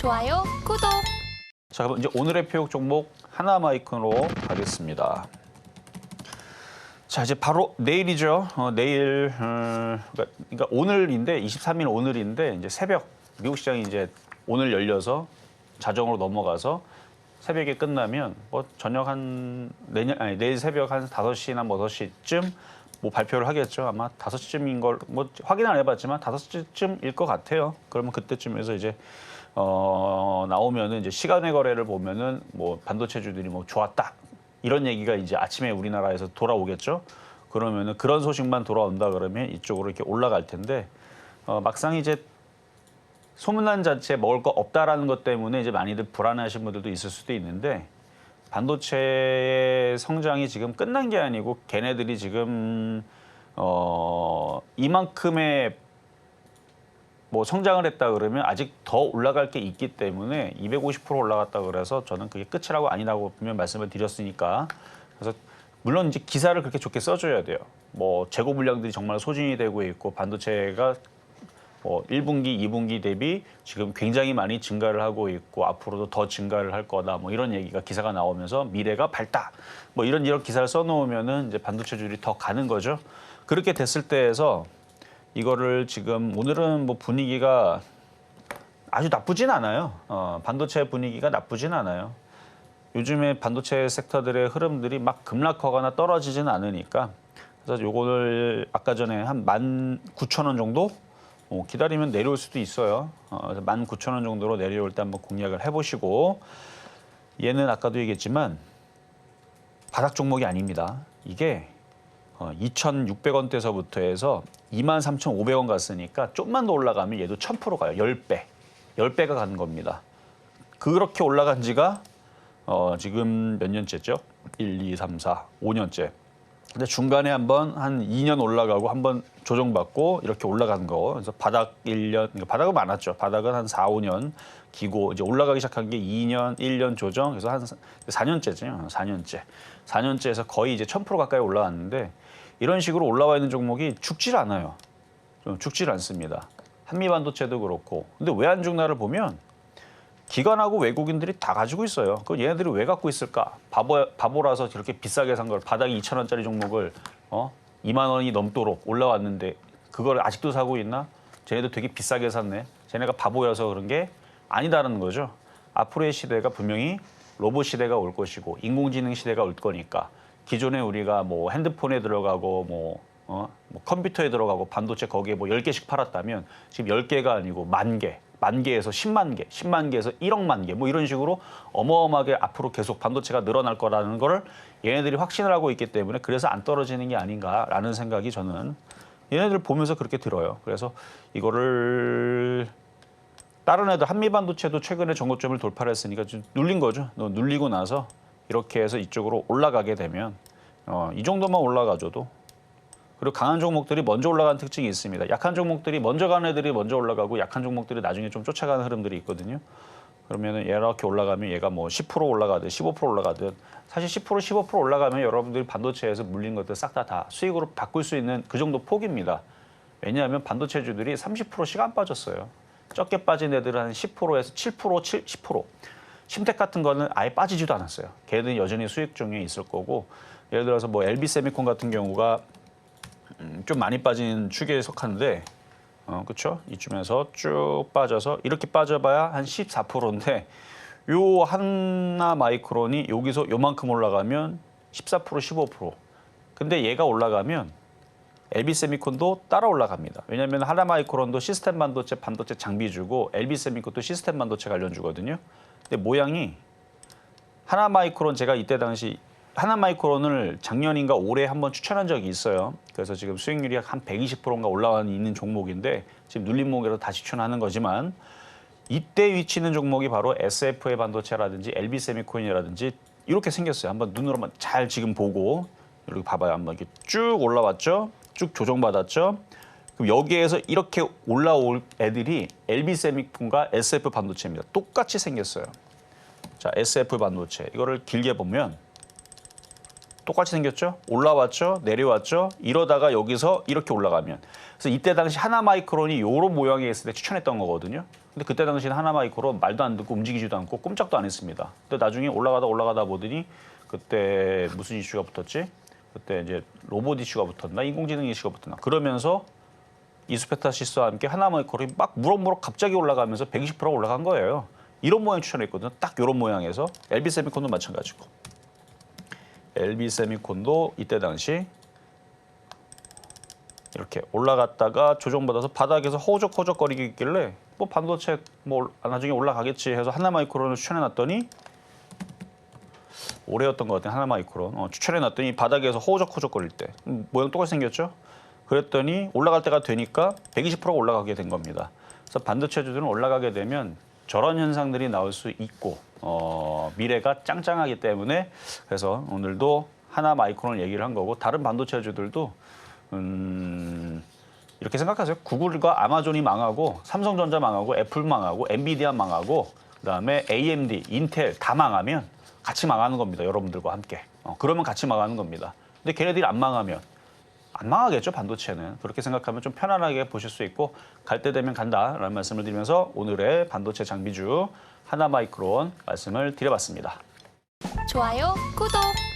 좋아요, 구독. 자, 그럼 이제 오늘의 표역 종목 하나마이크로 가겠습니다. 자, 이제 바로 내일이죠. 내일 그러니까 오늘인데 23일 오늘인데 이제 새벽 미국 시장이 이제 오늘 열려서 자정으로 넘어가서 새벽에 끝나면 뭐 저녁 한 내일 새벽 한 5시나 뭐 6시쯤 뭐 발표를 하겠죠. 아마 5시쯤인 걸 뭐 확인 안 해봤지만 5시쯤일 것 같아요. 그러면 그때쯤에서 이제 나오면은 이제 시간의 거래를 보면은 뭐 반도체주들이 뭐 좋았다 이런 얘기가 이제 아침에 우리나라에서 돌아오겠죠. 그러면은 그런 소식만 돌아온다 그러면 이쪽으로 이렇게 올라갈 텐데 막상 이제 소문난 자체 먹을 거 없다라는 것 때문에 이제 많이들 불안해하신 분들도 있을 수도 있는데 반도체의 성장이 지금 끝난 게 아니고 걔네들이 지금 이만큼의 뭐 성장을 했다 그러면 아직 더 올라갈 게 있기 때문에 250% 올라갔다 그래서 저는 그게 끝이라고 아니라고 분명 말씀을 드렸으니까 그래서 물론 이제 기사를 그렇게 좋게 써줘야 돼요. 뭐 재고 물량들이 정말 소진이 되고 있고 반도체가 뭐 1분기, 2분기 대비 지금 굉장히 많이 증가를 하고 있고 앞으로도 더 증가를 할 거다. 뭐 이런 얘기가 기사가 나오면서 미래가 밝다. 뭐 이런 기사를 써놓으면은 이제 반도체주들이 더 가는 거죠. 그렇게 됐을 때에서 이거를 지금 오늘은 뭐 분위기가 아주 나쁘진 않아요. 반도체 분위기가 나쁘진 않아요. 요즘에 반도체 섹터들의 흐름들이 막 급락하거나 떨어지진 않으니까 그래서 요거를 아까 전에 한 19,000원 정도 기다리면 내려올 수도 있어요. 그래서 19,000원 정도로 내려올 때 한번 공략을 해보시고 얘는 아까도 얘기했지만 바닥 종목이 아닙니다. 이게 2,600원대서부터 해서 23,500원 갔으니까 좀만 더 올라가면 얘도 1,000% 가요. 10배. 10배가 가는 겁니다. 그렇게 올라간 지가 지금 몇 년째죠? 1, 2, 3, 4, 5년째. 근데 중간에 한번 한 2년 올라가고 한번 조정받고 이렇게 올라간 거. 그래서 바닥 1년, 그러니까 바닥은 많았죠. 바닥은 한 4, 5년 기고 이제 올라가기 시작한 게 2년, 1년 조정. 그래서 한 4년째죠. 4년째. 4년째에서 거의 이제 1,000% 가까이 올라왔는데 이런 식으로 올라와 있는 종목이 죽질 않아요. 좀 죽질 않습니다. 한미반도체도 그렇고. 근데 왜 안 죽나를 보면 기관하고 외국인들이 다 가지고 있어요. 그 얘네들이 왜 갖고 있을까? 바보라서 저렇게 비싸게 산 걸 바닥이 2,000원짜리 종목을 2만 원이 넘도록 올라왔는데 그걸 아직도 사고 있나? 쟤네도 되게 비싸게 샀네. 쟤네가 바보여서 그런 게 아니다라는 거죠. 앞으로의 시대가 분명히 로봇 시대가 올 것이고 인공지능 시대가 올 거니까 기존에 우리가 뭐 핸드폰에 들어가고 뭐 컴퓨터에 들어가고 반도체 거기에 뭐 10개씩 팔았다면 지금 10개가 아니고 10,000개. 10,000개에서 10만 개, 10만 개에서 1억만 개, 뭐 이런 식으로 어마어마하게 앞으로 계속 반도체가 늘어날 거라는 거를 얘네들이 확신을 하고 있기 때문에 그래서 안 떨어지는 게 아닌가라는 생각이 저는 얘네들 보면서 그렇게 들어요. 그래서 이거를 다른 애들 한미반도체도 최근에 전고점을 돌파를 했으니까 좀 눌린 거죠. 눌리고 나서 이렇게 해서 이쪽으로 올라가게 되면 이 정도만 올라가줘도 그리고 강한 종목들이 먼저 올라가는 특징이 있습니다. 약한 종목들이 먼저 가는 애들이 먼저 올라가고 약한 종목들이 나중에 좀 쫓아가는 흐름들이 있거든요. 그러면 이렇게 올라가면 얘가 뭐 10% 올라가든 15% 올라가든 사실 10%, 15% 올라가면 여러분들이 반도체에서 물린 것들 싹 다 수익으로 바꿀 수 있는 그 정도 폭입니다. 왜냐하면 반도체주들이 30%씩 안 빠졌어요. 적게 빠진 애들은 한 10%에서 7%, 10%. 심텍 같은 거는 아예 빠지지도 않았어요. 걔들은 여전히 수익 중에 있을 거고 예를 들어서 뭐 LB세미콘 같은 경우가 좀 많이 빠진 축에 속하는데, 그렇죠? 이쯤에서 쭉 빠져서 이렇게 빠져봐야 한 14%인데, 요 하나 마이크론이 여기서 요만큼 올라가면 14%, 15%. 근데 얘가 올라가면 LB세미콘도 따라 올라갑니다. 왜냐하면 하나 마이크론도 시스템 반도체 장비 주고 LB세미콘도 시스템 반도체 관련 주거든요. 근데 모양이 하나 마이크론 제가 이때 당시 하나 마이크론을 작년인가 올해 한번 추천한 적이 있어요. 그래서 지금 수익률이 한 120%인가 올라와 있는 종목인데 지금 눌린 목에서 다시 추천하는 거지만 이때 위치는 종목이 바로 SF의 반도체라든지 LB세미콘이라든지 이렇게 생겼어요. 한번 눈으로만 잘 지금 보고 이렇게 봐봐요. 한번 이렇게 쭉 올라왔죠. 쭉 조정받았죠. 그럼 여기에서 이렇게 올라올 애들이 LB세미콘과 SF 반도체입니다. 똑같이 생겼어요. 자, SF 반도체 이거를 길게 보면 똑같이 생겼죠? 올라왔죠? 내려왔죠? 이러다가 여기서 이렇게 올라가면. 그래서 이때 당시 하나마이크론이 이런 모양이 있을 때 추천했던 거거든요. 근데 그때 당시는 하나마이크론 말도 안 듣고 움직이지도 않고 꼼짝도 안 했습니다. 근데 나중에 올라가다 보더니 그때 무슨 이슈가 붙었지? 그때 이제 로봇 이슈가 붙었나? 인공지능 이슈가 붙었나? 그러면서 이수페타시스와 함께 하나마이크론이 막 무럭무럭 갑자기 올라가면서 120%가 올라간 거예요. 이런 모양 추천했거든요. 딱 이런 모양에서 LB세미콘도 마찬가지고. LB세미콘도 이때 당시 이렇게 올라갔다가 조정받아서 바닥에서 허우적허우적거리고 있길래 뭐 반도체 뭐 나중에 올라가겠지 해서 하나마이크론을 추천해놨더니 올해였던 것 같아요. 하나마이크론 추천해놨더니 바닥에서 허우적허우적거릴 때 모양 똑같이 생겼죠. 그랬더니 올라갈 때가 되니까 120%가 올라가게 된 겁니다. 그래서 반도체주들은 올라가게 되면 저런 현상들이 나올 수 있고 미래가 짱짱하기 때문에 그래서 오늘도 하나마이크론 얘기를 한 거고 다른 반도체주들도 이렇게 생각하세요. 구글과 아마존이 망하고 삼성전자 망하고 애플 망하고 엔비디아 망하고 그다음에 AMD, 인텔 다 망하면 같이 망하는 겁니다. 여러분들과 함께. 그러면 같이 망하는 겁니다. 근데 걔네들이 안 망하면 안 망하겠죠, 반도체는. 그렇게 생각하면 좀 편안하게 보실 수 있고 갈 때 되면 간다라는 말씀을 드리면서 오늘의 반도체 장비주 하나마이크론 말씀을 드려봤습니다. 좋아요, 구독!